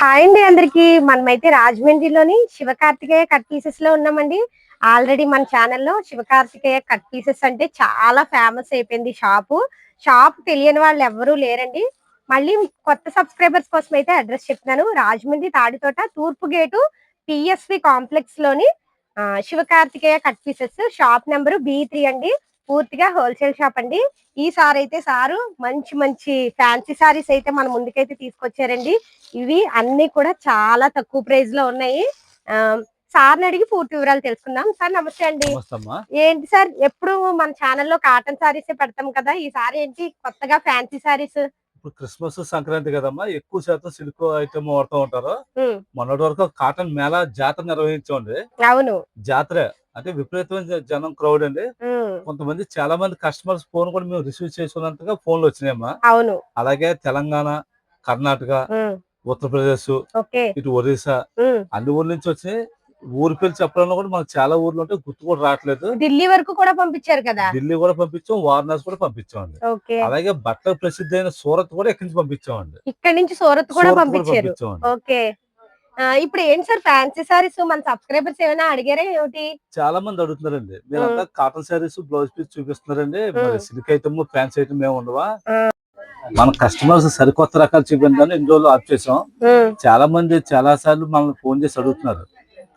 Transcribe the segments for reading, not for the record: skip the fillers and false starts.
Hi అండి అందరికి. మనమైతే రాజమండ్రిలోని శివకార్తికేయ కట్ పీసెస్ లో ఉన్నామండి. ఆల్రెడీ మన ఛానల్లో శివకార్తికేయ కట్ పీసెస్ అంటే చాలా ఫేమస్ అయిపోయింది. షాప్ తెలియని వాళ్ళు ఎవరూ లేరండి. మళ్ళీ కొత్త సబ్స్క్రైబర్స్ కోసం అయితే అడ్రస్ చెప్తున్నాను. రాజమండ్రి తాడితోట తూర్పు గేటు పిఎస్వి కాంప్లెక్స్ లోని Sivakarthikeya cut pieces shop number B3 అండి. పూర్తిగా హోల్సేల్ షాప్ అండి. ఈసారి అయితే సారు మంచి మంచి ఫ్యాన్సీ సారీస్ అయితే మన ముందుకైతే తీసుకొచ్చారండి. ఇవి అన్ని కూడా చాలా తక్కువ ప్రైస్ లో ఉన్నాయి. సార్ని అడిగి పూర్తి వివరాలు తెలుసుకుందాం. సార్ నమస్తే అండి. ఏంటి సార్, ఎప్పుడు మన ఛానల్లో కాటన్ సారీస్ పెడతాం కదా, ఈసారి ఏంటి కొత్తగా ఫ్యాన్సీ సారీస్? ఇప్పుడు క్రిస్మస్ సంక్రాంతి కదమ్మా, ఎక్కువ శాతం సిల్క్ ఐటమ్ వాడుతూ ఉంటారు. మొన్నటి వరకు కాటన్ మేళా జాతర నిర్వహించండి. అవును, జాతర అంటే విపరీతమైన జనం క్రౌడ్ అండి. కొంతమంది చాలా మంది కస్టమర్స్ ఫోన్ కూడా మేము రిసీవ్ చేసుకున్నంతగా ఫోన్లు వచ్చినాయమ్మా. అవును, అలాగే తెలంగాణ, కర్ణాటక, ఉత్తరప్రదేశ్, ఇటు ఒరిస్సా అన్ని ఊర్ల నుంచి వచ్చి ఊరి పేరు చెప్పడంలో కూడా మనకు చాలా ఊర్లు ఉంటే గుర్తు కూడా రావట్లేదు. ఢిల్లీ వరకు కూడా పంపించారు కదా. ఢిల్లీ కూడా పంపించాం, వారణాసి కూడా పంపించామండి. అలాగే బట్టల ప్రసిద్ధి అయిన సూరత్ కూడా ఇక్కడి నుంచి పంపించామండి. ఇక్కడ నుంచి సూరత్ కూడా పంపించారు. ఓకే, ఇప్పుడు ఏంటి సార్ ఫ్యాన్సీ సారీస్ మన సబ్స్క్రైబర్స్ ఏమైనా అడిగారా ఏమిటి? చాలా మంది అడుగుతున్నారండి. మీరంతా కాటన్ సారీస్ బ్లౌజ్ పీస్ చూపిస్తున్నారండి, మరి సిల్క్ ఐటమ్ ఫ్యాన్సీ ఐటమ్ ఏమి ఉండవా? మన కస్టమర్స్ సరికొత్త రకాలు చూపించాలని ఎన్ని రోజులు ఆఫ్ చేసాం. చాలా మంది చాలా సార్లు మనల్ని ఫోన్ చేసి అడుగుతున్నారు,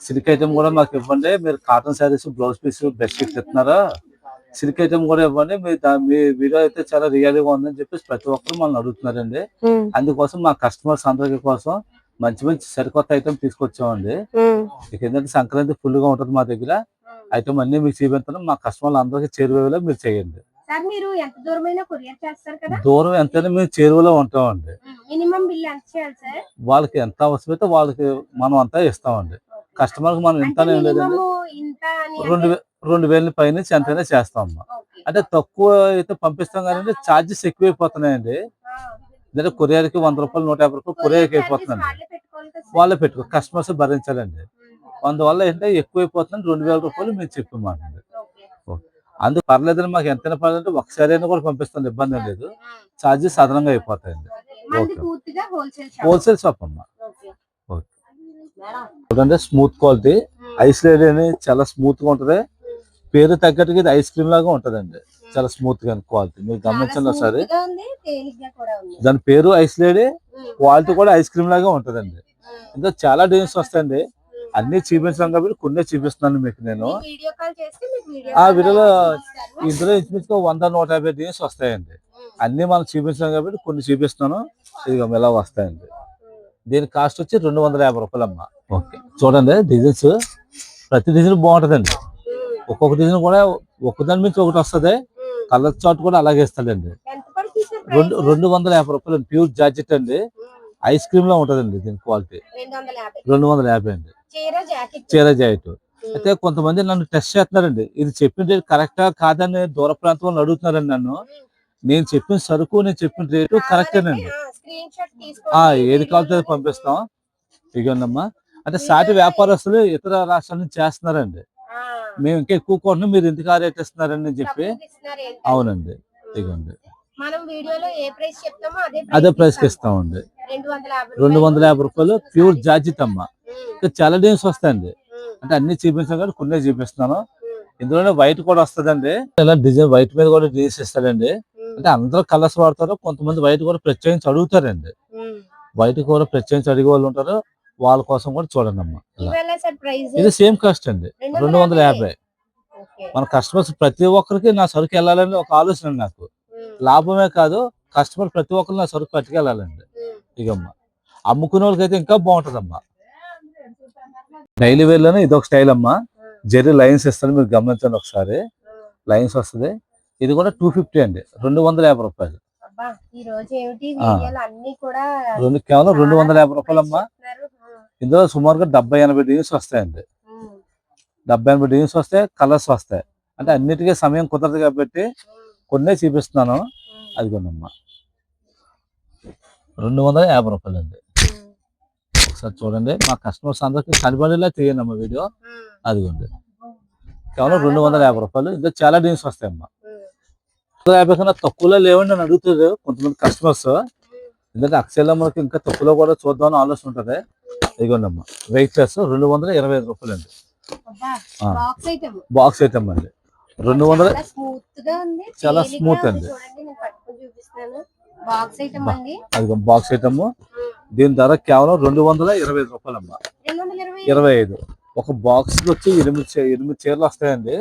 సిల్క్ ఐటమ్ కూడా మాకు ఇవ్వండి, మీరు cotton saris blouse piece best ఇస్తున్నారా, సిల్క్ ఐటమ్ కూడా ఇవ్వండి, మీ వీడియో అయితే చాలా రియల్గా ఉందని చెప్పేసి ప్రతి ఒక్కరు మనల్ని అడుగుతున్నారండి. అందుకోసం మా కస్టమర్స్ అందరి కోసం మంచి మంచి సరికొత్త ఐటమ్ తీసుకొచ్చామండి. ఏంటంటే సంక్రాంతి ఫుల్ గా ఉంటుంది మా దగ్గర. ఐటమ్ అన్ని మీకు చూపిస్తాను, మా కస్టమర్లు అందరికీ చేరువేలా మీరు చేయండి. దూరం ఎంతైనా మేము చేరువలో ఉంటామండి. వాళ్ళకి ఎంత అవసరమైతే వాళ్ళకి మనం అంతా ఇస్తామండి. కస్టమర్ కి మనం ఇంత లేదండి, 2000 పైనుంచి ఎంతైనా చేస్తామమ్మా. అంటే తక్కువ అయితే పంపిస్తాం కానీ ఛార్జెస్ ఎక్కువైపోతున్నాయండి. అంటే కొరియర్ కి 100 రూపాయలు 150 రూపాయలు కొరియర్ కి అయిపోతుందండి. వాళ్ళే పెట్టుకో కస్టమర్స్ భరించాలండి. అందువల్ల ఏంటంటే ఎక్కువైపోతుందని 2000 రూపాయలు మేము చెప్పామండి. అందుకు పర్లేదని మాకు ఎంతైనా పర్లేదు, ఒకసారి అయినా కూడా పంపిస్తాను, ఇబ్బంది లేదు. ఛార్జెస్ అదనంగా అయిపోతాయండి. హోల్సేల్ షాప్ అమ్మా. చూడండి, స్మూత్ క్వాలిటీ ఐస్ లేడీ అని చాలా స్మూత్ గా ఉంటది. పేరు తగ్గట్టుగా ఇది ఐస్ క్రీమ్ లాగా ఉంటదండి, చాలా స్మూత్ గా క్వాలిటీ. మీరు గమనించండి ఒకసారి, దాని పేరు ఐస్ లేడీ, క్వాలిటీ కూడా ఐస్ క్రీమ్ లాగా ఉంటదండి. ఇంకా చాలా డిజైన్స్ వస్తాయండి, అన్ని చూపించాం కాబట్టి కొన్ని చూపిస్తున్నాను మీకు నేను. ఆ వీడియోలో ఇందులో ఇంచుమించుగా 100-150 డిజైన్స్ వస్తాయండి. అన్ని మనం చూపించాం కాబట్టి కొన్ని చూపిస్తున్నాను. ఇది ఇలా వస్తాయండి. దీని కాస్ట్ వచ్చి 250 రూపాయలు అమ్మా. ఓకే, చూడండి డిజైన్స్, ప్రతి డిజైన్ బాగుంటదండి. ఒక్కొక్క డిజైన్ కూడా ఒక్కదాని నుంచి ఒకటి వస్తుంది. కలర్ చార్ట్ కూడా అలాగే ఇస్తాడండి. 250 రూపాయలు ప్యూర్ జార్జెట్ అండి, ఐస్ క్రీమ్ లో ఉంటదండి. దీని క్వాలిటీ 250 అండి. చీర జాకెట్ అయితే కొంతమంది నన్ను టెస్ట్ చేస్తున్నారండి, ఇది చెప్పిన రేటు కరెక్టా కాదని దూర ప్రాంతంలో అడుగుతున్నారండి నన్ను. నేను చెప్పిన సరుకు, నేను చెప్పిన రేటు కరెక్టేనండి. ఏది కావాలంటే పంపిస్తాం. ఇగోండమ్మా, అంటే సాటి వ్యాపారస్తులు ఇతర రాష్ట్రాల నుంచి చేస్తున్నారండి. మేము ఇంకా ఎక్కువ కొంటున్నాం, మీరు ఎందుకు ఆ రేట్ ఇస్తున్నారని చెప్పి. అవునండి, ఇగోండి అదే ప్రైస్ కి ఇస్తామండి. 250 రూపాయలు ప్యూర్ జార్జెట్ అమ్మా. చాలా డిజైన్స్ వస్తాయండి, అంటే అన్ని చూపించాం కానీ కొన్ని చూపిస్తున్నాను. ఇందులోనే వైట్ కూడా వస్తుందండి. ఇలా డిజైన్ వైట్ మీద కూడా డిజైన్స్ ఇస్తాడండి. అంటే అందరూ కలర్స్ వాడతారు, కొంతమంది వైట్ కూడా ప్రత్యేకించి అడుగుతారండి. వైట్ కూడా ప్రత్యేకించి అడిగే వాళ్ళు ఉంటారు, వాళ్ళ కోసం కూడా చూడండి అమ్మా. ఇది సేమ్ కాస్ట్ అండి, 250. మన కస్టమర్స్ ప్రతి ఒక్కరికి నా సరుకు వెళ్ళాలని ఒక ఆలోచన నాకు. లాభమే కాదు, కస్టమర్ ప్రతి ఒక్కరు నా సరుకు పట్టుకెళ్ళాలండి. ఇకమ్మా అమ్ముకునే వాళ్ళకి అయితే ఇంకా బాగుంటదమ్మా. డైలీ వేర్ లోనే ఇది ఒక స్టైల్ అమ్మా. జెర్రీ లైన్స్ ఇస్తాను, మీరు గమనించండి ఒకసారి. లైన్స్ వస్తుంది. ఇది కూడా 250 అండి, 250 రూపాయలు. కేవలం 250 రూపాయలు అమ్మా. ఇందులో సుమారుగా 70-80 డిజైన్స్ వస్తాయండి. 70-80 డిజైన్స్ వస్తాయి, కలర్స్ వస్తాయి. అంటే అన్నిటికీ సమయం కుదరదు కాబట్టి కొన్నే చూపిస్తున్నాను. అది కొన్నమ్మా 250 రూపాయలు అండి. ఒకసారి చూడండి, మా కస్టమర్స్ అందరికి కనబడేలా చేయండి అమ్మా వీడియో. అదిగోండి, కేవలం 250 రూపాయలు. ఇంకా చాలా డిజైన్స్ వస్తాయమ్మా. 250 కన్నా తక్కువలో లేవండి అని అడుగుతారు కొంతమంది కస్టమర్స్. ఎందుకంటే అక్షయలో మనకి ఇంకా తక్కువలో కూడా చూద్దామని ఆలోచన ఉంటుంది. ఇదిగోండి అమ్మా, వెయిట్ లెస్ 225 రూపాయలు అండి. బాక్స్ ఐటమ్ అండి. 200 చాలా స్మూత్ అండి. అది బాక్స్ ఐటమ్. దీని ధర కేవలం 225 రూపాయలు అమ్మా. 25 ఒక బాక్స్ వచ్చి 8 చీరలు వస్తాయండి.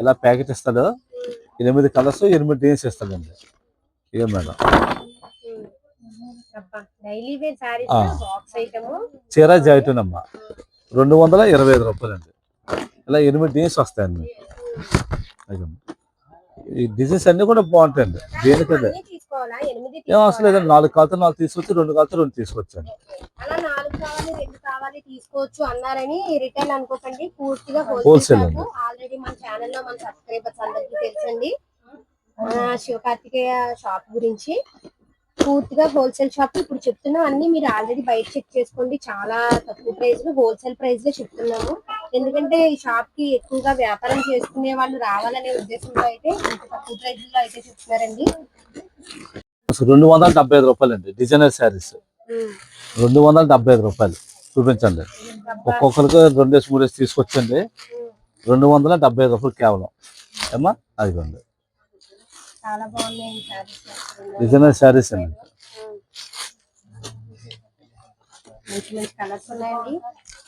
ఇలా ప్యాకెట్ ఇస్తాడు. 8 కలర్స్ 8 డిజైన్స్ ఇస్తాడండి. ఏం మేడం చీర జాకెట్ అమ్మా 225 రూపాయలు అండి. ఇలా 8 డిజైన్స్ వస్తాయండి. ఈ డిజైన్స్ అన్ని కూడా బాగుంటాయండి. దేనికంటే ఏం అవసరం లేదండి. 4 కావాలితే 4 తీసుకొచ్చి, 2 కావాలితే 2 తీసుకొచ్చాను. అలా 4 కావాలి 2 కావాలి తీసుకోవచ్చు అన్నారని రిటైల్ అనుకోకండి, పూర్తిగా హోల్సేల్ అండి. ఆల్రెడీ మన ఛానల్లో మన సబ్స్క్రైబర్స్ అందరికీ తెలుసండి శివకార్తికేయ షాప్ గురించి. పూర్తిగా హోల్సేల్ షాప్. ఇప్పుడు చెప్తున్నాం అన్ని మీరు ఆల్రెడీ బయట చెక్ చేసుకోండి. చాలా తక్కువ ప్రైస్ లో, హోల్సేల్ ప్రైస్ లో చెప్తున్నాము. ఎందుకంటే ఈ షాప్ కి ఎక్కువగా వ్యాపారం చేసుకునే వాళ్ళు రావాలనే ఉద్దేశంతో అయితే ఇంత తక్కువ ప్రైస్ లో అయితే చెప్తున్నారండి. 275 రూపాయలు అండి. డిజైనర్ శారీస్ 275 రూపాయలు. చూపించండి. ఒక్కొక్కరికి 2 3 తీసుకొచ్చండి. 275 రూపాయలు కేవలం. ఏమా అదిగోండి చాలా బాగున్నాయి డిజైనర్ శారీస్ అండి. మంచి మంచి కలర్స్ ఉన్నాయండి.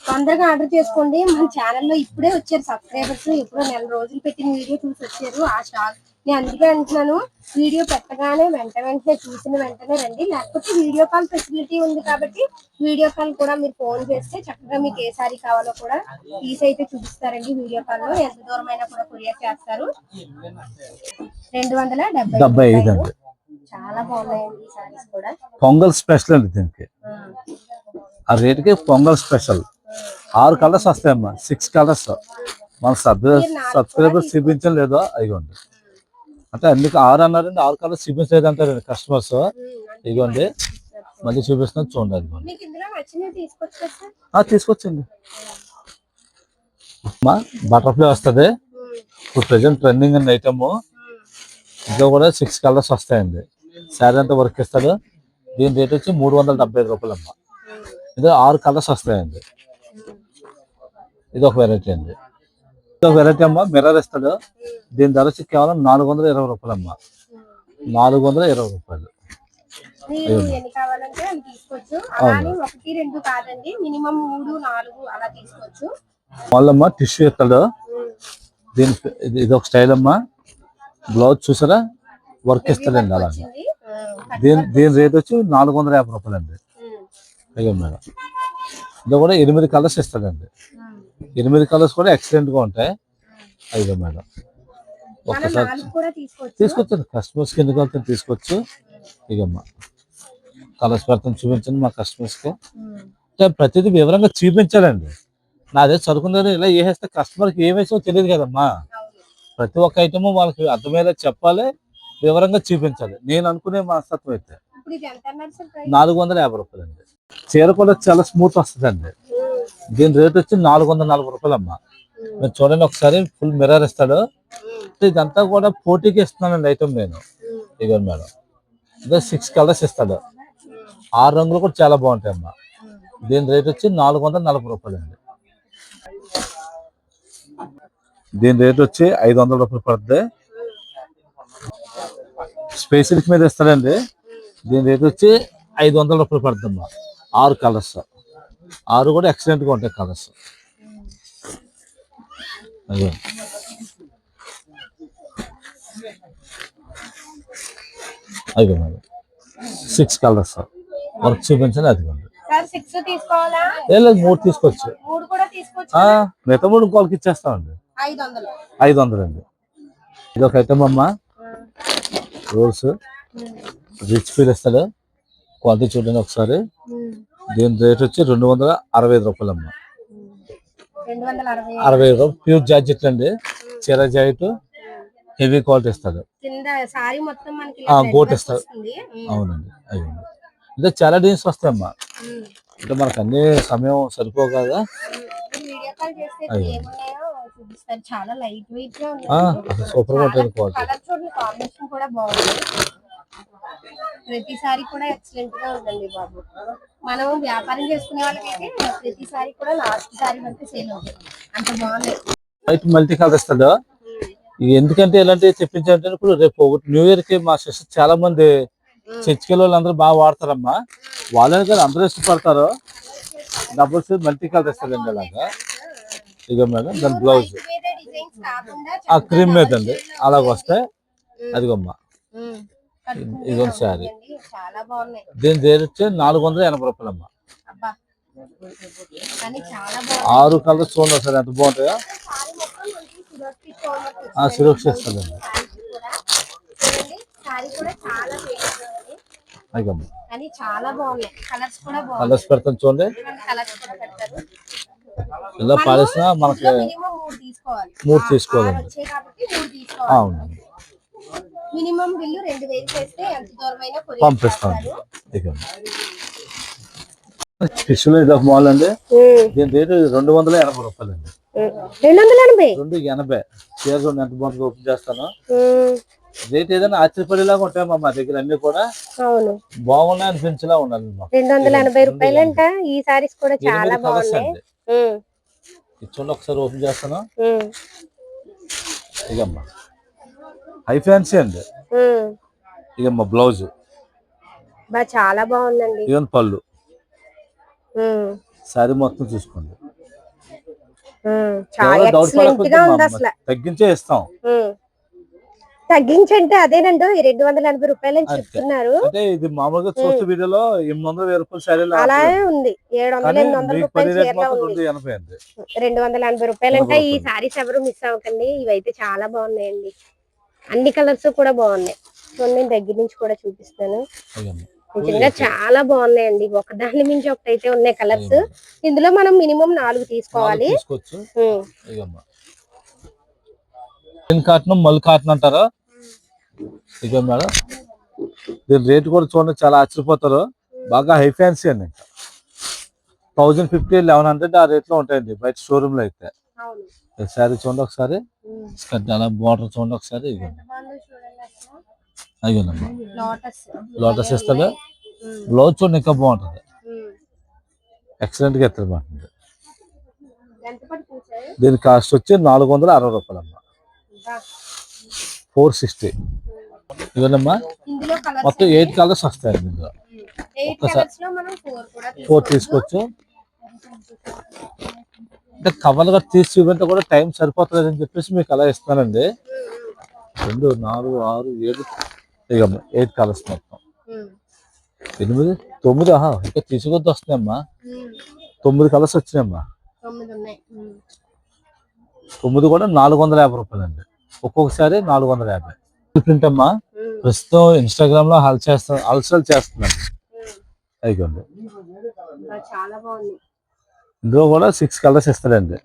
తొందరగా ఆర్డర్ చేసుకోండి. మన ఛానల్లో ఇప్పుడే వచ్చారు సబ్స్క్రైబర్స్. ఎప్పుడో 1 నెల రోజులు పెట్టిన వీడియో చూసి వచ్చారు. ఆ స్టాక్ నేను అందుకే అంటున్నాను, వీడియో పెట్టగానే వెంటనే చూసిన వెంటనే రండి. లేకపోతే వీడియో కాల్ ఫెసిలిటీ ఉంది కాబట్టి వీడియో కాల్ కూడా మీరు ఫోన్ చేస్తే చక్కగా మీకు ఏ సారీ కావాలో కూడా తీసి అయితే చూపిస్తారండి. వీడియో కాల్ లో ఎంత దూరమైనా కూడా కొరియర్ చేస్తారు. 275 అండి. చాలా బాగున్నాయండి ఈ సారీస్ కూడా. పొంగల్ స్పెషల్ అండి. దీనికి ఆ రేటుకి పొంగల్ స్పెషల్. 6 కలర్స్ వస్తాయమ్మా. 6 కలర్స్. మన సబ్స్క్రైబర్స్ చూపించడం లేదో అయిగోండి. అంటే అందుకు 6 అన్నారండి. 6 కలర్స్ చూపించలేదు అంటారండి కస్టమర్స్. ఇదిగోండి మళ్ళీ చూపిస్తున్నాను చూడండి. తీసుకొచ్చండి. బటర్ఫ్లై వస్తుంది. ఇప్పుడు ప్రెసెంట్ ట్రెండింగ్ అండి ఐటమ్. ఇంట్లో కూడా 6 కలర్స్ వస్తాయండి. శారీ అంతా వర్క్ ఇస్తాడు. దీని రేట్ వచ్చి 375 రూపాయలు అమ్మా. ఇందులో 6 కలర్స్ వస్తాయండి. ఇది ఒక వెరైటీ అండి. ఇది ఒక వెరైటీ అమ్మా. మిర్రర్ ఇస్తాడు. దీని ధర వచ్చి కేవలం 420 రూపాయలు అమ్మా. 420 రూపాయలు. వాళ్ళమ్మా టిష్యూ ఇస్తాడు. దీని ఇది ఒక స్టైల్ అమ్మా. బ్లౌజ్ చూసారా వర్క్ ఇస్తాడండి. అలాగే దీని రేట్ వచ్చి 450 రూపాయలు అండి. అయ్యో మేడం. ఇది కూడా 8 కలర్స్ ఇస్తాడండి. 8 కలర్స్ కూడా ఎక్సలెంట్ గా ఉంటాయి. అయ్యో మేడం ఒక్కసారి తీసుకొచ్చాను. కస్టమర్స్ కి ఎన్ని కలుగుతాను తీసుకోవచ్చు. ఇకమ్మా కలర్స్ పెడతాను చూపించండి మా కస్టమర్స్ కి. ప్రతిదీ వివరంగా చూపించాలండి. నాదే చదువుకున్నది ఇలా వేసేస్తే కస్టమర్కి ఏం వేసో తెలియదు కదమ్మా. ప్రతి ఒక్క ఐటమ్ వాళ్ళకి అర్థమయ్యేలా చెప్పాలి, వివరంగా చూపించాలి. నేను అనుకునే మనస్తత్వం అయితే 450 రూపాయలు అండి. చీర కూడా చాలా స్మూత్ వస్తుందండి. దీని రేట్ వచ్చి 440 రూపాయలు అమ్మా. మీరు చూడండి ఒకసారి. ఫుల్ మిర్రర్ ఇస్తాడు. ఇదంతా కూడా పోటీకి ఇస్తున్నానండి ఐటమ్ నేను. ఇదిగోండి మేడం. ఇదే 6 కలర్స్ ఇస్తాడు. 6 రంగులు కూడా చాలా బాగుంటాయి అమ్మా. దీని రేట్ వచ్చి 440 రూపాయలు అండి. దీని రేట్ వచ్చి 500 రూపాయలు పడుతుంది. స్పెషల్స్ మీద ఇస్తాడండి. దీని రేట్ వచ్చి 500 రూపాయలు పడుతుందమ్మా. 6 కలర్స్. 6 కూడా ఎక్సలెంట్ గా ఉంటాయి కలర్స్. అయ్యో అయ్యో మేడం 6 కలర్స్ వర్క్ చూపించండి. అది లేదు 3 తీసుకోవచ్చు. మిగతా 3 ఇంకోళ్ళకి ఇచ్చేస్తామండి. 500 అండి. ఇది ఒక ఐటమ్ అమ్మా. రోల్స్ రిచ్ ఫీల్ ఇస్తాడు. క్వాలిటీ చూడండి ఒకసారి. దీని రేట్ వచ్చి 265 రూపాయలు అమ్మా. 60 రూపాయలు. ప్యూర్ జాకెట్ అండి. చీర జాకెట్ హెవీ క్వాలిటీ ఇస్తాడు. గోట్ ఇస్తాడు. అవునండి. అయ్యండి. అంటే చాలా డిజైన్స్ వస్తాయమ్మా. అంటే మనకు అన్ని సమయం సరిపో కదా. చాలా లైట్ వెయిట్ గా సూపర్ గా ఉంటుంది క్వాలిటీ. కాంబినేషన్ కూడా బాగుంది. ప్రతిసారి కూడా ఎక్సలెంట్ గా ఉందండి బాబు. మనం వ్యాపారం చేసుకునే వాళ్ళకైతే ప్రతిసారి కూడా లాస్ట్ సారి వరకు సేల్ అవుతుంది, అంత బాగుంది. వైట్ మల్టీ కలర్ ఇస్తాడు. ఎందుకంటే ఇలాంటివి తెప్పించాలంటే ఇప్పుడు రేపు న్యూ ఇయర్ కి మా సిస్టర్ చాలా మంది చర్చికి వాళ్ళు అందరూ బాగా వాడతారమ్మా. వాళ్ళని కానీ అందరూ ఇష్టపడతారు. డబుల్ సైజ్ మల్టీ కలర్ ఇస్తాడండి అలాగా. ఇక మేడం దాని బ్లౌజ్ ఆ క్రీమ్ మీద అండి అలాగ వస్తాయి. అదిగమ్మా ఇదొక శారీ. దీని రేట్ వచ్చి 480 రూపాయలమ్మా. 6 కలర్స్ చూడండి సార్ ఎంత బాగుంటాయో. సురక్ష ఇస్తుందండి. కలర్స్ పెడతాను చూడండి. ఇలా పాడేసినా మనకి 3 తీసుకోవాలండి. అవునండి, మినిమం బిల్లు 2000 చేస్తే ఎంత దూరమైనా పంపిస్తాం. ఫిష్లో ఇది ఒక మాల్ అండి. దీని రేటు 280 రూపాయలండి. 280 చీర చూడండి ఎంత బాగుంటుంది. ఓపెన్ చేస్తాను. రేట్ ఏదైనా ఆశ్చర్యపడేలాగా ఉంటాయమ్మా మా దగ్గర అన్ని కూడా. అవును, బాగున్నాయి అనిపించేలా ఉండాలి. 280 రూపాయలంట. ఈ సారీస్ కూడా చాలా బాగున్నాయి. ఇది చూడండి ఒకసారి ఓపెన్ చేస్తాను. ఇకమ్మా హై ఫ్యాన్సీ అండి. ఇకమ్మా బ్లౌజ్ చాలా బాగుందండి. ఇవన్నీ పళ్ళు. సారీ మొత్తం చూసుకోండి. తగ్గించే ఇస్తాం. తగ్గించంటే అదేనండి 280 రూపాయలు చెప్తున్నారు. అంటే ఇది మామూలుగా చూస్తే వీడియోలో 800 రూపాయలు సారీ అలాగే ఉంది. 700 రూపాయలు 280 రూపాయలు అంటే ఈ సారీస్ ఎవరు మిస్ అవ్వకండి. ఇవైతే చాలా బాగున్నాయండి. అన్ని కలర్స్ కూడా బాగున్నాయి. నేను దగ్గర నుంచి కూడా చూపిస్తాను. నిజంగా చాలా బాగున్నాయండి. ఒకదాని మించి ఒకటైతే ఉన్నాయి కలర్స్. ఇందులో మనం మినిమం 4 తీసుకోవాలి. కాటన్ మల్ కాటన్ అంటారా. ఇక మేడం దీని రేట్ కూడా చూడండి చాలా ఆశ్చర్యపోతారు. బాగా హై ఫ్యాన్సీ అండి. ఇంకా 1050 1100 ఆ రేట్ లో ఉంటాయండి బయట షోరూమ్ లో అయితే. సారీ చూడండి ఒకసారి. అలా బోర్డర్ చూడండి ఒకసారి. అయ్యోనమ్మా లోటస్ ఇస్తాడు. బ్లౌజ్ చూడండి ఇంకా బాగుంటుంది. ఎక్సలెంట్ గా ఎత్తాడు బాగుంటుంది. దీని కాస్ట్ వచ్చి 460 రూపాయలమ్మా. 460. ఇవన్నమ్మా మొత్తం 8 కలర్స్ వస్తాయండి. ఇందులో ఒక్కసారి 4 తీసుకోవచ్చు. అంటే కవర్లు గట్రా తీసి చూపింటే కూడా టైం సరిపోతుంది అని చెప్పేసి మీకు అలా ఇస్తానండి. 2 4 6 7 ఇకమ్మా 8 కలర్స్ మొత్తం. 8 9 ఇంకా తీసుకొద్ది వస్తున్నాయమ్మా. 9 కలర్స్ వచ్చినాయమ్మా. 9 కూడా 450 రూపాయలండి. ఒక్కొక్కసారి 450. ప్రింట్ అమ్మా ప్రస్తుతం ఇన్స్టాగ్రామ్ లో హల్చల్ చేస్తున్నాను. అయిపోయింది. ఇందులో కూడా 6 కలర్స్ ఇస్తాడండి.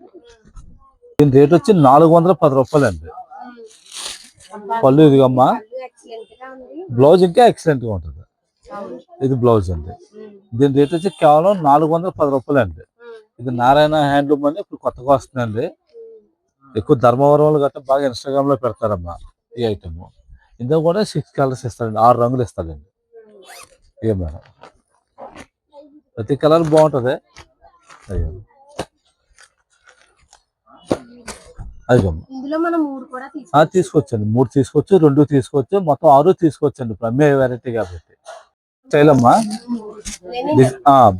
దీని రేట్ వచ్చి 410 రూపాయలండి. పళ్ళు ఇదిగమ్మా. బ్లౌజ్ ఇంకా ఎక్సలెంట్ గా ఉంటుంది. ఇది బ్లౌజ్ అండి. దీని రేట్ వచ్చి కేవలం 410 రూపాయలండి. ఇది నారాయణ హ్యాండ్లూమ్ అని ఇప్పుడు కొత్తగా వస్తుందండి. ఎక్కువ ధర్మవరం వాళ్ళు గట్రా బాగా ఇన్స్టాగ్రామ్ లో పెడతారమ్మా ఈ ఐటమ్. ఇందులో కూడా 6 కలర్స్ ఇస్తాడండి. 6 రంగులు ఇస్తాడండి. ఏం మేడం ప్రతి కలర్ బాగుంటుంది. తీసుకోవచ్చండి. 3 తీసుకోవచ్చు, 2 తీసుకోవచ్చు, మొత్తం 6 తీసుకోవచ్చండి. ఇప్పుడు అమ్మే వెరైటీ కాబట్టి. స్టైల్ అమ్మా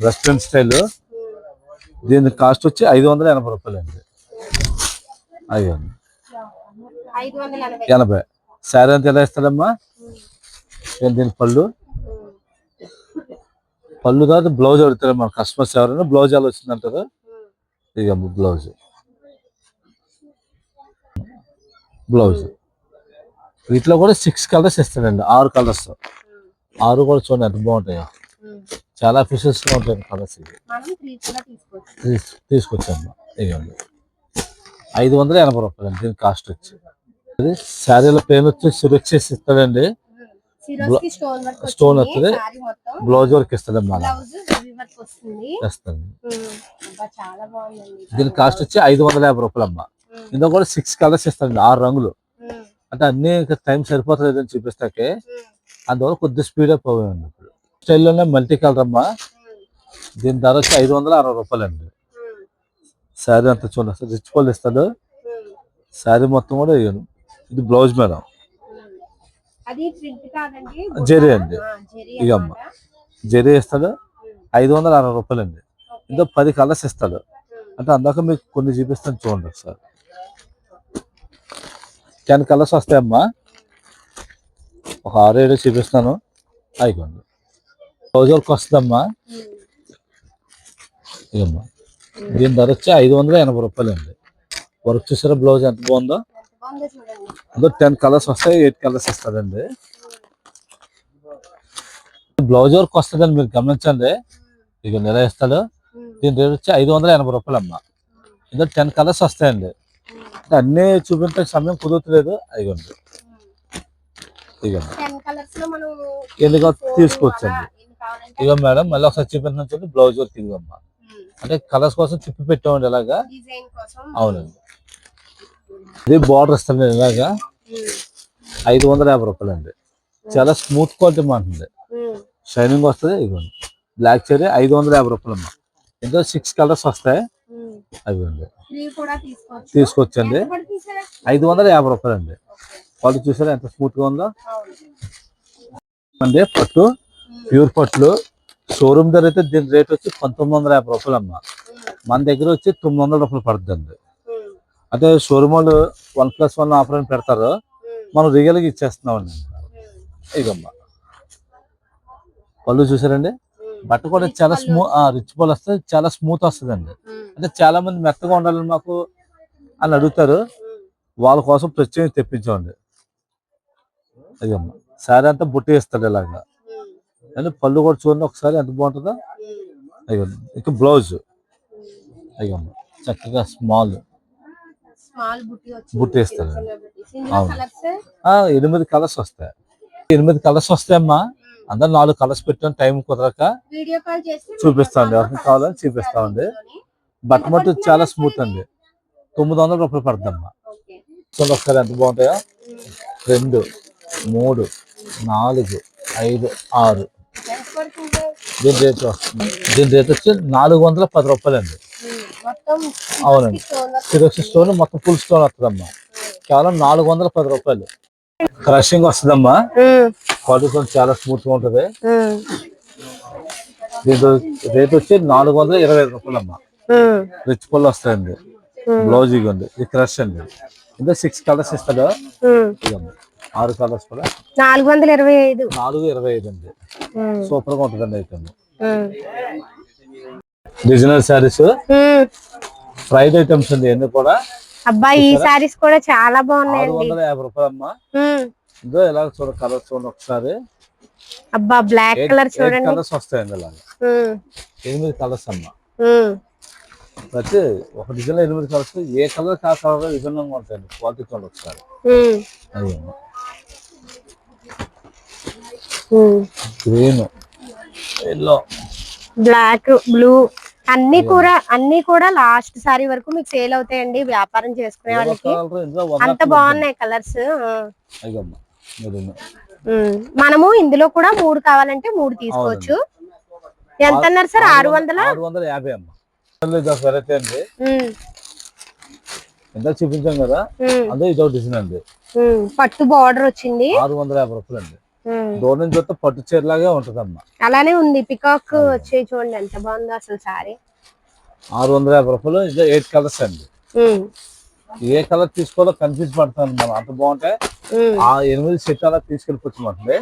బ్రష్ పెన్ స్టైల్. దీని కాస్ట్ వచ్చి 580 రూపాయలండి. 580. శారీ అంతా ఎలా ఇస్తాడమ్మా. దీని పళ్ళు తర్వాత బ్లౌజ్ అడుగుతారు మన కస్టమర్స్ ఎవరైనా. బ్లౌజ్ ఎలా వచ్చిందంటారు. ఇక బ్లౌజ్ వీటిలో కూడా 6 కలర్స్ ఇస్తాడండి. 6 కలర్స్. 6 కూడా చూడండి ఎంత బాగుంటాయో. చాలా ఫిషెస్ గా ఉంటాయి కలర్స్. తీసుకొచ్చామ్మా. ఇవ్వండి 580 రూపాయలండి. దీని కాస్ట్ వచ్చి. శారీల పెయిన్ వచ్చి సురక్ష ఇస్తాడండి. స్టోన్ వస్తుంది. బ్లౌజ్ వర్క్ ఇస్తాడమ్మా. దీని కాస్ట్ వచ్చి 550 రూపాయలమ్మా. ఇందులో కూడా 6 కలర్స్ ఇస్తాడండి. 6 రంగులు. అంటే అన్ని టైం సరిపోతుంది అని చూపిస్తాకే అందువల్ల కొద్దిగా స్పీడ్ అప్ అవ్వండి. ఇప్పుడు స్టైల్లోనే మల్టీ కలర్ అమ్మా. దీని ధర వచ్చి 560 రూపాయలండి. శారీ అంతా చూడండి, రిచ్ పళ్ళు ఇస్తాడు. శారీ మొత్తం కూడా ఇది బ్లౌజ్ మేడం, జెరీ అండి. ఇకమ్మ జెరీ ఇస్తాడు. 560 రూపాయలండి. ఇందులో 10 కలర్స్ ఇస్తాడు. అంటే అందాక మీకు కొన్ని చూపిస్తాను చూడండి ఒకసారి. 10 కలర్స్ వస్తాయమ్మా. ఒక 6-7 చూపిస్తాను. అయిపోయింది. బ్లౌజ్ వర్క్ వస్తుందమ్మా. ఇకమ్మా దీని ధర వచ్చి 580 రూపాయలండి. వర్క్ చూసారా బ్లౌజ్ ఎంత బాగుందో. అందులో 10 కలర్స్ వస్తాయి, 8 కలర్స్ ఇస్తాడండి. బ్లౌజ్ వర్క్ వస్తుందండి, మీరు గమనించండి. ఇక నెల ఇస్తాడు. దీని రేట్ వచ్చి 580 రూపాయలమ్మా. ఇందులో 10 కలర్స్ వస్తాయండి. అంటే అన్నీ చూపించే సమయం కుదరట్లేదు. అయిపోయింది. ఇక ఎందుకు తీసుకోవచ్చండి. ఇక మేడం మళ్ళీ ఒకసారి చూపించండి. బ్లౌజ్ వర్క్ ఇదిగమ్మా. అంటే కలర్స్ కోసం తిప్పి పెట్టామండి ఇలాగా. అవునండి. ఇది బార్డర్ ఇస్తాను ఇలాగా. 550 రూపాయలండి. చాలా స్మూత్ క్వాలిటీ మాట్లాడి షైనింగ్ వస్తుంది. ఇవ్వండి బ్లాక్ చెరీ 550 రూపాయలమ్మా. ఇందులో 6 కలర్స్ వస్తాయి. అవిండి తీసుకోవచ్చండి. 550 రూపాయలండి. క్వాలిటీ చూసారా ఎంత స్మూత్ గా ఉందో అండి. పట్టు ప్యూర్ పట్లు షోరూమ్ ధర అయితే దీని రేట్ వచ్చి 1950 రూపాయలమ్మా. మన దగ్గర వచ్చి 900 రూపాయలు పడుతుందండి. అంటే షోరూమ్ వాళ్ళు 1+1 ఆఫర్ అని పెడతారు, మనం రియల్ గా ఇచ్చేస్తున్నామండి. ఇకమ్మా పళ్ళు చూసారండి. బట్ట కూడా చాలా రిచ్ పళ్ళు వస్తుంది, చాలా స్మూత్ వస్తుందండి. అంటే చాలా మంది మెత్తగా ఉండాలని మాకు అని అడుగుతారు, వాళ్ళ కోసం ప్రత్యేకంగా తెప్పించామండి. అయ్యమ్మా శారీ అంతా బుట్టి ఇస్తాడు ఇలాగా. అంటే పళ్ళు కూడా చూడండి ఒకసారి ఎంత బాగుంటుందో. అయ్యో ఇంకా బ్లౌజ్ అయ్యమ్మా చక్కగా స్మాల్ బుట్టి ఇస్తాడు. అవును 8 కలర్స్ వస్తాయి. 8 కలర్స్ వస్తాయమ్మా. అందరు 4 కలర్స్ పెట్టాను, టైం కుదరక చూపిస్తాండి. ఎవరికి కావాలని చూపిస్తామండి. బట్ట మట్టు చాలా స్మూత్ అండి. 900 రూపాయలు పడుతుందమ్మా. చూడండి ఒకసారి ఎంత బాగుంటాయో. 2, 3, 4, 5, 6 దీని రేట్ వస్తుంది. దీని రేట్ వచ్చి 410 రూపాయలండి. అవునండి. సిరక్స్ స్టోన్ మొత్తం ఫుల్ స్టోన్ వస్తుందమ్మా. కేవలం 410 రూపాయలు. క్రషింగ్ వస్తుందమ్మా. క్వాలిటీ చాలా స్మూత్ గా ఉంటది. దీని రేట్ వచ్చి 425 రూపాయలమ్మా. రిచ్ పళ్ళు వస్తాయండి. బ్లౌజ్ ఇవ్వండి. ఇది క్రష్ అండి. ఇంకా 6 కలర్స్ ఇస్తాడు. 6 కలర్స్ కూడా 425 అండి. సూపర్ గా ఉంటుందండి. అయితే డిజైనర్ శారీస్ ఫ్రైడ్ ఐటమ్స్ అండి. అన్ని కూడా అబ్బాయి ఈ సారీస్ కూడా చాలా బాగున్నాయి. 650 రూపాయలమ్మా. ఇదో ఎలా చూడ కలర్స్ చూడండి ఒకసారి. అబ్బా బ్లాక్ కలర్ చూడండి. కలర్స్ వస్తాయండి అలాగా. 8 కలర్స్ అమ్మా. ప్రతి ఒక డిజైన్ 8 కలర్స్. ఏ కలర్ కా కలర్ విభిన్నంగా ఉంటాయండి. క్వాలిటీ చూడండి ఒకసారి. గ్రీన్, ఎల్లో, బ్లాక్, బ్లూ అన్ని కూడా లాస్ట్ సారీ వరకు మీకు సేల్ అవుతాయండి. వ్యాపారం చేసుకునే వాళ్ళకి అంత బాగున్నాయి కలర్స్. మనము ఇందులో కూడా 3 కావాలంటే 3 తీసుకోవచ్చు. ఎంత అన్నారు సార్? 650 అమ్మా. వెరైటీ అండి. ఎంత చూపించాం కదా, అదే ఇదో డిజైన్ అండి. పట్టు బార్డర్ వచ్చింది. 650 రూపాయలండి. దూరం నుంచి చూస్తే పట్టు చీరలాగే ఉంటదమ్మా. అలానే ఉంది. పికాక్ వచ్చి చూడండి ఎంత బాగుందో అసలు సారీ. 650 రూపాయలు. ఇదో 8 కలర్స్ అండి. ఏ కలర్ తీసుకోవాలో కన్ఫ్యూజ్ పడతాను మనం. అంత బాగుంటాయి. ఆ 8 సెట్ అలా తీసుకెళ్ళిపోవచ్చు అంటే.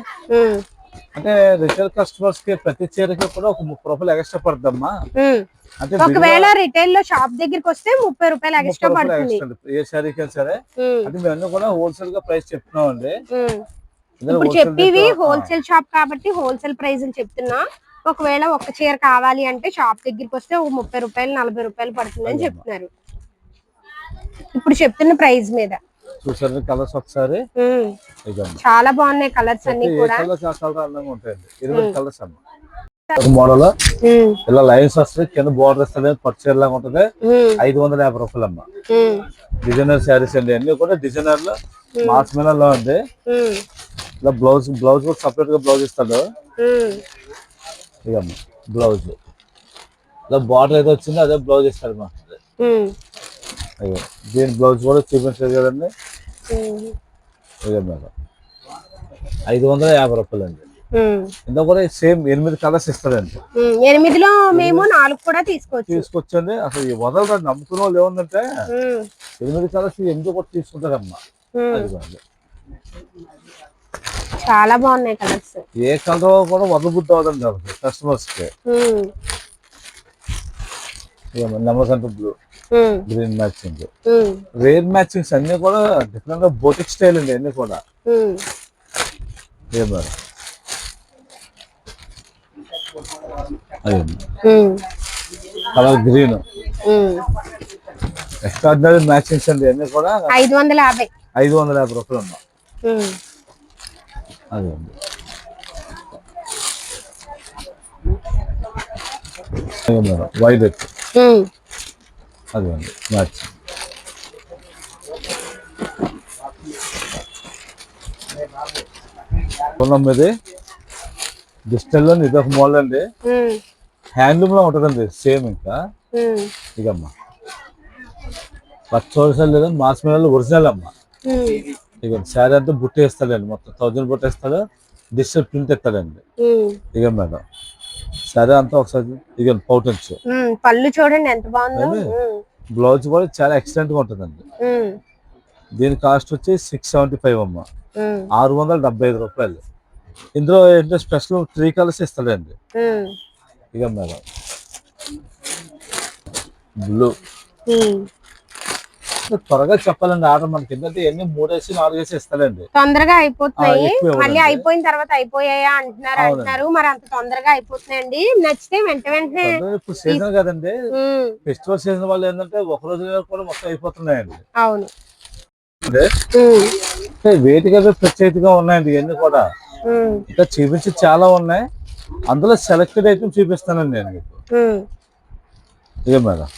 అంటే రిటైల్ కస్టమర్స్ కి ప్రతి చీరకి కూడా ఒక 30 రూపాయలు ఎక్స్ట్రా పడుతుందమ్మా. అంటే ఒకవేళ రిటైల్ లో షాప్ దగ్గరికి వస్తే 30 రూపాయలు ఎక్స్ట్రా పడుతుంది ఏ శారీకి సరే. అంటే మేము కూడా హోల్సేల్ గా ప్రైస్ చెప్తున్నాం అండి. ఇప్పుడు చెప్పేవి హోల్సేల్ షాప్ కాబట్టి హోల్సేల్ ప్రైస్ చెప్తున్నా. ఒకవేళ ఒక చీర కావాలి అంటే షాప్ దగ్గరికి వస్తే 30 రూపాయలు 40 రూపాయలు పడుతుందని చెప్తున్నారు ఇప్పుడు చెప్తున్న ప్రైస్ మీద. చూసారు కలర్స్ ఒకసారి. చాలా బాగున్నాయి కలర్స్ అన్ని కూడా. మోడల్ ఇలా లైన్స్ వస్తాయి. కింద బోర్డర్ వస్తుంది. పట్టు చీర లాగా ఉంటది. 550 రూపాయలు అమ్మా. డిజైనర్ శారీస్ అండి. అన్ని కూడా డిజైనర్ లో మాస్ లో ఉంది. ఇలా బ్లౌజ్ కూడా సపరేట్ గా బ్లౌజ్ ఇస్తాడు. ఇదమ్మా బ్లౌజ్ ఇలా బార్డర్ ఏదో వచ్చిందో అదే బ్లౌజ్ ఇస్తాడు మా. అయ్యో దీని బ్లౌజ్ కూడా చూపించలేదు కదండి. ఇదే మేడం 550 రూపాయలు అండి. ఇందులో కూడా సేమ్ 8 కలర్స్ ఇస్తాడండి. 8లో మేము 4 కూడా తీసుకొచ్చండి. అసలు ఈ వదలరాడు నమ్ముకున్న వాళ్ళు ఏముందంటే 8 కలర్స్ 8 కూడా తీసుకుంటారమ్మా. అది చాలా బాగున్నాయి కలర్స్. ఏ కలర్ కూడా వదలబుద్ధి అవుతుంది కస్టమర్స్ కి. నెమలికంఠ blue green matching, rare matchings అన్ని కూడా డిఫరెంట్ గా బోటిక్ స్టైల్ అండి అన్ని కూడా. కలర్ గ్రీన్ ఎక్స్ట్రాడినరీ మ్యాచింగ్స్ అండి అన్ని కూడా 550 రూపాయలు అమ్మా. అదే అండి వైలెట్ అదే అండి మ్యాచ్. ఇది డిజిటల్ లో ఇది ఒక మోడల్ అండి. హ్యాండ్లూమ్ లో ఉంటదండి సేమ్. ఇంకా ఇదమ్మా పచ్చోడిసలు లేదా మాస్ మీద ఒరిజినల్ అమ్మా. ఇక శారీ అంతా బుట్ట వేస్తాడండి, మొత్తం 1000 బుట్ట వేస్తాడు, డిజిటల్ ప్రింట్ ఎత్తాడండి. ఇక మేడం శారీ అంతా ఒకసారి ఇక పౌటన్స్ పళ్ళు చూడండి ఎంత బాగుందో. బ్లౌజ్ కూడా చాలా ఎక్సలెంట్ గా ఉంటుందండి. దీని కాస్ట్ వచ్చి 675 అమ్మా, 675 రూపాయలు. ఇందులో ఏంటంటే స్పెషల్ 3 కలర్స్ ఇస్తాడండి. ఇక మేడం బ్లూ త్వరగా చెప్పాలండి ఆర్డర్ మనకి, ఎందుకంటే ఎన్ని 3 4 ఇస్తాడండి. తొందరగా అయిపోతున్నాయి, మళ్ళీ అయిపోయిన తర్వాత అయిపోయాయా అంటున్నారు. మరి అంత తొందరగా అయిపోతున్నాయండి. నచ్చితే వెంటనే ఇప్పుడు సీజన్ కదండి, ఫెస్టివల్ సీజన్ వల్ల ఏంటంటే ఒక రోజు కూడా మొత్తం అయిపోతున్నాయండి. అవును వేటిగా ప్రత్యేకంగా ఉన్నాయండి ఇవన్నీ కూడా. ఇంకా చూపించి చాలా ఉన్నాయి, అందులో సెలెక్టెడ్ ఐటమ్ చూపిస్తానండి నేను మీకు. ఇదే మేడం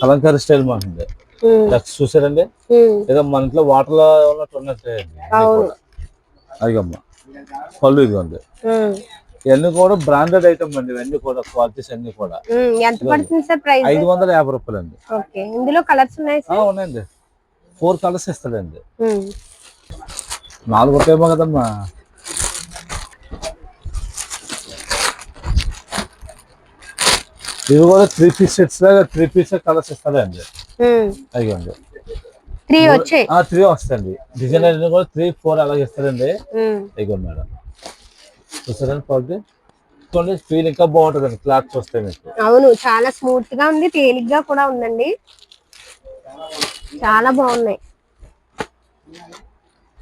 కలంకారీ స్టైల్ మాకుంది, చూసారండి. ఏదో మన ఇంట్లో వాటర్ లో ఉన్నట్టు ఉన్నట్టే అదిగమ్మా. పళ్ళు ఇదిగోండి, ఇవన్నీ కూడా బ్రాండెడ్ ఐటమ్ అండి. ఇవన్నీ కూడా క్వాలిటీస్ అన్ని కూడా. ఎంత పడుతుంది సార్ ప్రైస్? 550 రూపాయలు అండి. ఇందులో కలర్స్ ఉన్నాయండి, 4 కలర్స్ ఇస్తాడండి. 4 రూపాయేమో కదమ్మా. ఇవి కూడా 3 పీస్ సెట్స్ లాగా 3 పీస్ కలర్స్ ఇస్తాడండి. అయ్యండి 3 వస్తాయండి. డిజైన్ అన్ని కూడా 3 4 అలాగే ఇస్తాడండి. అయ్యో మేడం చూసారండి క్వాలిటీ, ఫీల్ ఇంకా బాగుంటుందండి క్లాత్ చూస్తే మీకు. అవును చాలా స్మూత్ గా ఉంది, తేలిగ్గా కూడా ఉందండి, చాలా బాగున్నాయి.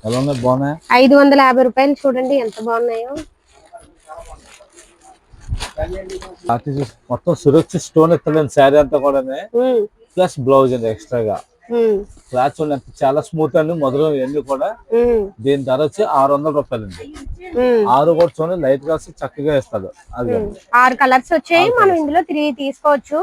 ఎలా ఉన్నాయి? బాగున్నాయి. 550 రూపాయలు చూడండి ఎంత బాగున్నాయో. మొత్తం సురక్షిత స్టోన్ ఇస్తాడండి శారీ అంతా కూడా, ప్లస్ బ్లౌజ్ అండి ఎక్స్ట్రాగా. క్లాత్ చూడండి చాలా స్మూత్ అండి, మొదలు ఇవన్నీ కూడా. దీని ధర వచ్చి 600 రూపాయలు అండి. 6 కూడా చూడండి లైట్ గా చక్కగా ఇస్తాడు. అది 6 కలర్స్ వచ్చాయి, మనం ఇందులో 3 తీసుకోవచ్చు.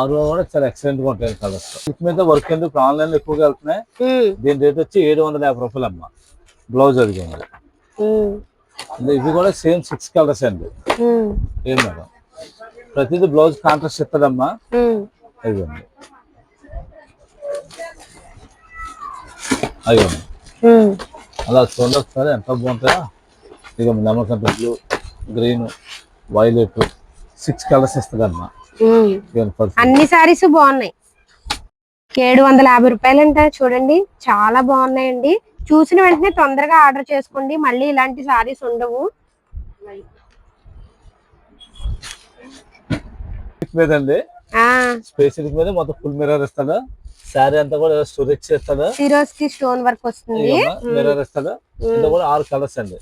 6 కూడా చాలా ఎక్సలెంట్ గా ఉంటాయి కలర్స్. వీటి మీద వర్క్ ఎందుకు ఆన్లైన్ లో ఎక్కువగా వెళ్తున్నాయి. దీని రేట్ వచ్చి 750 రూపాయలు అమ్మ. బ్లౌజ్ అదిగోండి, ఇవి కూడా సేమ్ 6 కలర్స్ అండి. ఏం మేడం ప్రతిదీ బ్లౌజ్ కాంట్రాస్ట్ ఇస్తాడమ్మా. అదిగోండి అదిగోండి అలా చూడండి ఒకసారి ఎంత బాగుంటాయో. ఇక నెమలికంఠ బ్లూ, గ్రీన్, వైలెట్ 6 కలర్స్ ఇస్తాడమ్మా. అన్ని సారీస్ బాగున్నాయి. 750 రూపాయలు అంట చూడండి, చాలా బాగున్నాయండి. చూసిన వెంటనే తొందరగా ఆర్డర్ చేసుకోండి, మళ్ళీ ఇలాంటి సారీస్ ఉండవు. మీదండి స్పెషల్ మీద మొత్తం ఫుల్ మిర్రర్ ఇస్తాడు. శారీ అంతా కూడా స్టోరేజ్ చేస్తాడు, సిరోస్కి స్టోన్ వర్క్ వస్తుంది, మిర్రర్ ఇస్తాడు. ఇందులో కూడా 6 కలర్స్ అండి.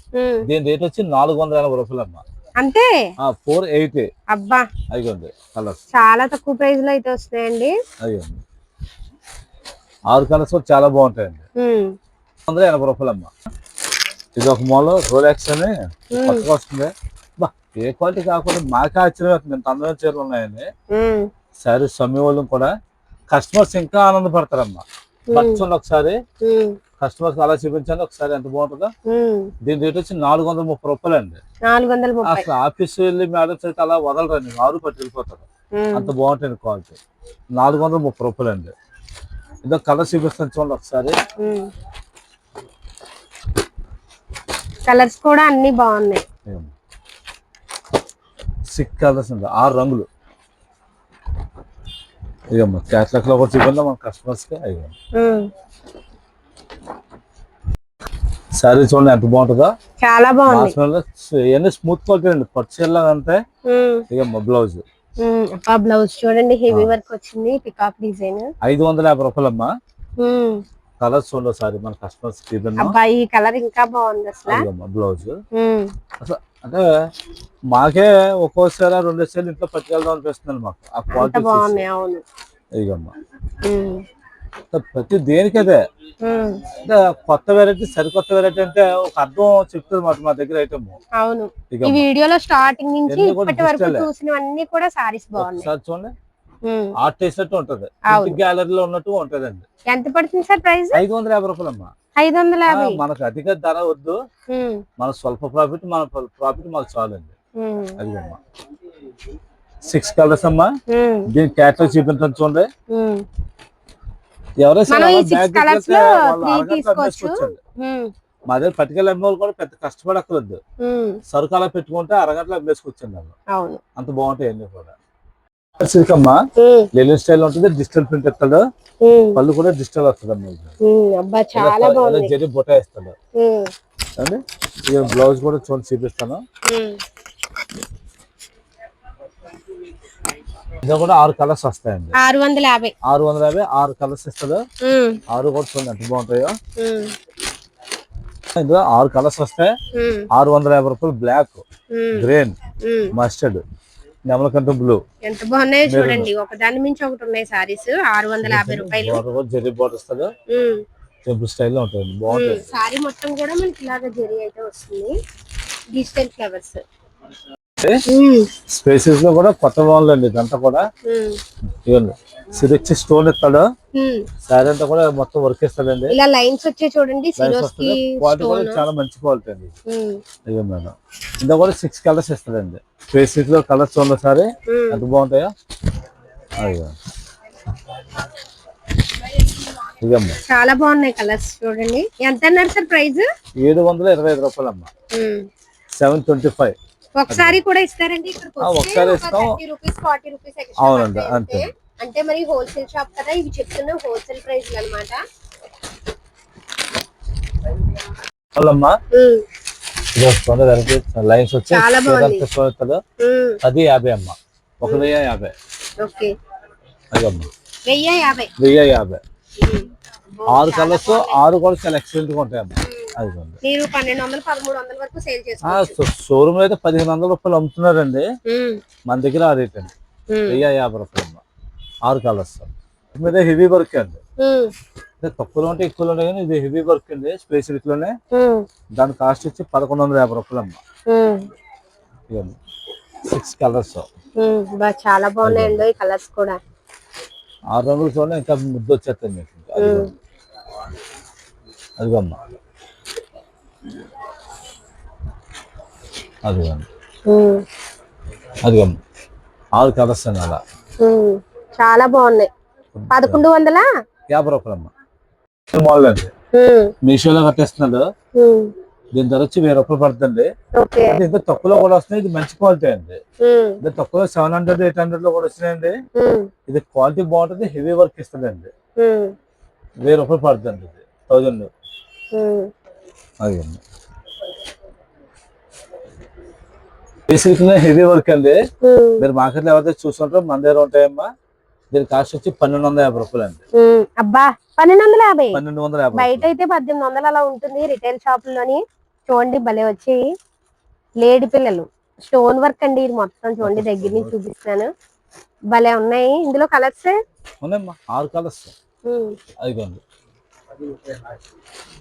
దీని రేట్ వచ్చి 480 రూపాయలు అమ్మా. అంతే 480. అబ్బా అయ్యండి కలర్స్ చాలా తక్కువ ప్రైస్ లో అయితే వస్తున్నాయండి. అయ్యండి 6 కలర్స్ కూడా చాలా బాగుంటాయండి. 180 రూపాయలు అమ్మా. ఇది ఒక మోడల్ రోలెక్స్ అని కొత్తగా వస్తుంది. ఏ క్వాలిటీ కాకుండా మాకే ఆశ్చర్యం అవుతుంది, ఎంత అందమైన చీరలు ఉన్నాయండి. శారీ సమ్మె వాళ్ళు కూడా కస్టమర్స్ ఇంకా ఆనందపడతారమ్మా. చూడండి ఒకసారి కస్టమర్స్ అలా చూపించండి ఒకసారి ఎంత బాగుంటుందో. దీని రేట్ వచ్చి 430 రూపాయలు అండి. 430. అసలు ఆఫీస్ వెళ్ళి మేడమ్స్ అయితే అలా వదలరండి, ఆరు పట్టి వెళ్ళిపోతారు, అంత బాగుంటుంది క్వాలిటీ. 430 రూపాయలు అండి. ఇదో కలర్ చూపిస్తాను చూడండి ఒకసారి. కలర్స్ కూడా అన్ని బాగున్నాయి. 6 కలర్స్ ఉంది, 6 రంగులు. ఇదమ్మా క్యాట్లాగ్ లో కూడా చూపిందా మన కస్టమర్స్ కి. అయ్యో శారీ చూడండి ఎంత బాగుంటుందో, చాలా బాగుంది. ఇవన్నీ స్మూత్ క్వాలిటీ అండి, పట్టు చీరలా అంతే. ఇదమ్మా బ్లౌజ్. బ్లౌజ్ చూడండి హెవీ వర్క్ వచ్చింది, పికాక్ డిజైన్. 550 రూపాయలమ్మా. కలర్స్ చూడండి సారీ మన కస్టమర్స్ కి. అబ్బాయి ఈ కలర్ ఇంకా బాగుంది అసలు. బ్లౌజ్ అసలు అంటే మాకే ఒక్కోసారి 2 సార్లు ఇంట్లో పట్టుకెళ్దాం అనిపిస్తుంది మాకు ఆ క్వాలిటీ బాగున్నాయి. అవును ఇదమ్మా ప్రతి దేనికదే అంటే కొత్త వెరైటీ, సరికొత్త వెరైటీ అంటే ఒక అర్థం చెప్తుంది మాట మా దగ్గర ఐటమ్. అవును ఈ వీడియోలో స్టార్టింగ్ నుంచి ఇప్పటి వరకు చూసినవన్నీ కూడా సారీస్ బాగున్నాయి. సార్ చూడండి ఆర్ట్ వేసినట్టు ఉంటది, గ్యాలరీలో ఉన్నట్టు ఉంటదండి. ఎంత పడుతుంది సార్ ప్రైస్? 550 రూపాయలమ్మా. 550. మనకు అధిక ధర వద్దు, మన స్వల్ప ప్రాఫిట్, మన ప్రాఫిట్ మాకు చాలండి. అది అమ్మా 6 కలర్స్ అమ్మా. దీని క్యాటలాగ్ చూపించాను చూడండి. ఎవరైనా మా దగ్గర పట్టుకెళ్ళి అమ్మే వాళ్ళు కూడా పెద్ద కష్టపడక్కర్లేదు, సరుకు అలా పెట్టుకుంటే అరగంటలో అమ్మేసుకొచ్చండి వాళ్ళు, అంత బాగుంటాయి అన్ని కూడా. సిల్కమ్మా లెలిన్ స్టైల్ ఉంటుంది, డిజిటల్ ప్రింట్ ఇస్తాడు, పళ్ళు కూడా డిజిటల్ వస్తుంది అమ్మ, జరి బొట్ట వేస్తాడు. బ్లౌజ్ కూడా చూడండి చూపిస్తాను. ఇది కూడా 6 కలర్స్ వస్తాయండి. 650. 6 కలర్స్ ఇస్తాడు. 6 కూడా చూడండి ఎంత బాగుంటాయో. ఇందులో 6 కలర్స్ వస్తాయి. 650 రూపాయలు. బ్లాక్, గ్రీన్, మస్టర్డ్, నెమలకంఠ బ్లూ. ఎంత బాగున్నాయో చూడండి, ఒకదాని మించి ఒకటి ఉన్నాయి సారీస్. 650 రూపాయలు. జరీ బోర్డర్ వస్తుంది, టెంపుల్ స్టైల్ లో ఉంటుంది, బాగుంటుంది. సారీ మొత్తం కూడా మనకి ఇలాగా జరీ అయితే వస్తుంది, డిజిటల్ ఫ్లవర్స్. స్పేసెస్ లో కూడా కొత్త మోడల్ అండి ఇదంతా కూడా. సిరిచ్చి స్టోన్ ఇస్తాడు, సారీ అంతా కూడా మొత్తం వర్క్ ఇస్తాడండి. ఇలా లైన్స్ వచ్చే చూడండి, క్వాలిటీ కూడా చాలా మంచి క్వాలిటీ అండి. ఇదే మేడం ఇందులో కూడా 6 కలర్స్ ఇస్తాడండి. స్పేసెస్ లో కలర్స్ చూడండి సారీ ఎంత బాగుంటాయో. చాలా బాగున్నాయి కలర్స్ చూడండి. ఎంత అన్నారు సార్ ప్రైస్? 725 రూపాయలు అమ్మా. 725. ఒకసారి కూడా ఇస్తారండి? ఒకసారి ఇస్తాం. 40 రూపీస్ అవునండి అంతే. అంటే మరి హోల్సేల్ షాప్ కదా, ఇవి చెప్తున్నా హోల్సేల్ ప్రైస్ అన్నమాట. లైన్స్ వచ్చి 1050 అమ్మా. 1050. ఓకే 1050. 6 కలర్స్, 6 కూడా చాలా ఎక్సలెంట్ గా ఉంటాయి అమ్మా. మీరు 1200, 1300 వరకు సేల్ చేసుకోవచ్చు. షోరూమ్ లో అయితే 1500 రూపాయలు అమ్ముతున్నారండి, మన దగ్గర ఆ రేట్ అండి 1050 రూపాయలు అమ్మా. 6 కలర్స్ మీద హెవీ వర్క్ అండి, తక్కువలో ఉంటే ఎక్కువలో ఉంటాయి కానీ ఇది హెవీ వర్క్ అండి స్పెషల్ లోనే. దాని కాస్ట్ వచ్చి 1150 రూపాయలు అమ్మా. 6 కలర్స్ చాలా బాగున్నాయండి ఈ కలర్స్ కూడా. 6 రంగులు చూడండి ఇంకా ముద్దు వచ్చేస్తాయి మీకు. అదిగమ్మా అదిగమ్మా 6 కలర్స్ అండి అలా. చాలా బాగున్నాయి. 1150 రూపాయలు అమ్మా. మోడల్ అండి మీషోలో కట్టేస్తున్నాడు, దీని ధర వచ్చి 1000 రూపాయలు పడుతుంది. ఇంకా తక్కువలో కూడా వస్తున్నాయి, ఇది మంచి క్వాలిటీ అండి. తక్కువ 700, 800 లో కూడా వస్తున్నాయండి. ఇది క్వాలిటీ బాగుంటుంది, హెవీ వర్క్ ఇస్తుందండి. 1000 రూపాయలు పడుతుంది, 1000. అది బేసిక్ హెవీ వర్క్ అండి. మీరు మార్కెట్ లో ఎవరైతే చూసుకుంటారో మన దగ్గర ఉంటాయమ్మా. దీని కాస్ట్ వచ్చి 1250 రూపాయలు అండి. అబ్బా 1250. 1250. బయట అయితే 1800 అలా ఉంటుంది రిటైల్ షాప్ లోని. చూడండి భలే వచ్చి లేడీ పిల్లలు స్టోన్ వర్క్ అండి, ఇది మొత్తం చూడండి దగ్గర నుంచి చూపిస్తాను. భలే ఉన్నాయి. ఇందులో కలర్స్ ఉన్నాయమ్మా, 6 కలర్స్. అదిగోండి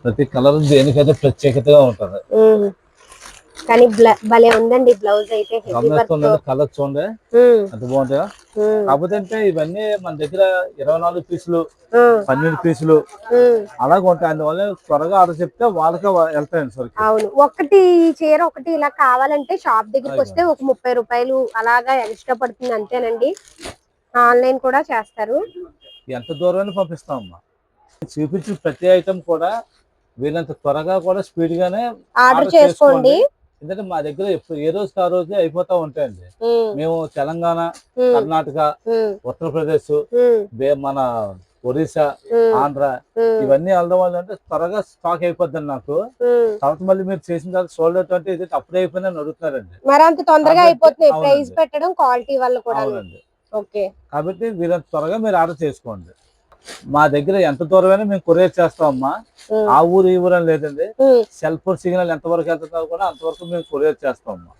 ప్రతి కలర్ దేనికైతే ప్రత్యేకతగా ఉంటది. కానీ భలే ఉందండి బ్లౌజ్ అయితే. కలర్ చూడండి ఎంత బాగుంటాయో. కాకపోతే అంటే ఇవన్నీ మన దగ్గర 24 పీసులు 12 పీసులు అలాగే ఉంటాయి. అందువల్ల త్వరగా ఆర్డర్ చెప్తే వాళ్ళకే వెళ్తాయండి సరికి. అవును, ఒకటి చీర ఒకటి ఇలా కావాలంటే షాప్ దగ్గరికి వస్తే ఒక 30 రూపాయలు అలాగా ఎక్స్ట్రా పడుతుంది అంతేనండి. ఆన్లైన్ కూడా చేస్తారు. ఎంత దూరమైనా పంపిస్తామమ్మా. చూపించిన ప్రతి ఐటమ్ కూడా వీళ్ళంత త్వరగా కూడా స్పీడ్ గానే ఆర్డర్ చేసుకోండి. ఎందుకంటే మా దగ్గర ఎప్పుడు ఏ రోజు ఆ రోజే అయిపోతా ఉంటాయండి. మేము తెలంగాణ, కర్ణాటక, ఉత్తరప్రదేశ్, మన ఒరిస్సా, ఆంధ్ర ఇవన్నీ వెళ్ళడం వల్ల అంటే త్వరగా స్టాక్ అయిపోద్దండి నాకు. తర్వాత మళ్ళీ మీరు చేసిన తర్వాత సోల్డ్ అవుట్ అంటే ఇది అప్పుడే అయిపోయిందని అడుగుతున్నారండి. మరి అంత తొందరగా అయిపోతుంది ప్రైస్ పెట్టడం క్వాలిటీ వల్ల కూడా. ఓకే, కాబట్టి వీళ్ళంత త్వరగా మీరు ఆర్డర్ చేసుకోండి. మా దగ్గర ఎంత దూరమైనా మేము కొరియర్ చేస్తామమ్మా. ఆ ఊరు ఈ ఊరు అని లేదండి. సెల్ ఫోన్ సిగ్నల్ ఎంత వరకు వెళ్తుందో కూడా అంతవరకు మేము కొరియర్ చేస్తామమ్మా.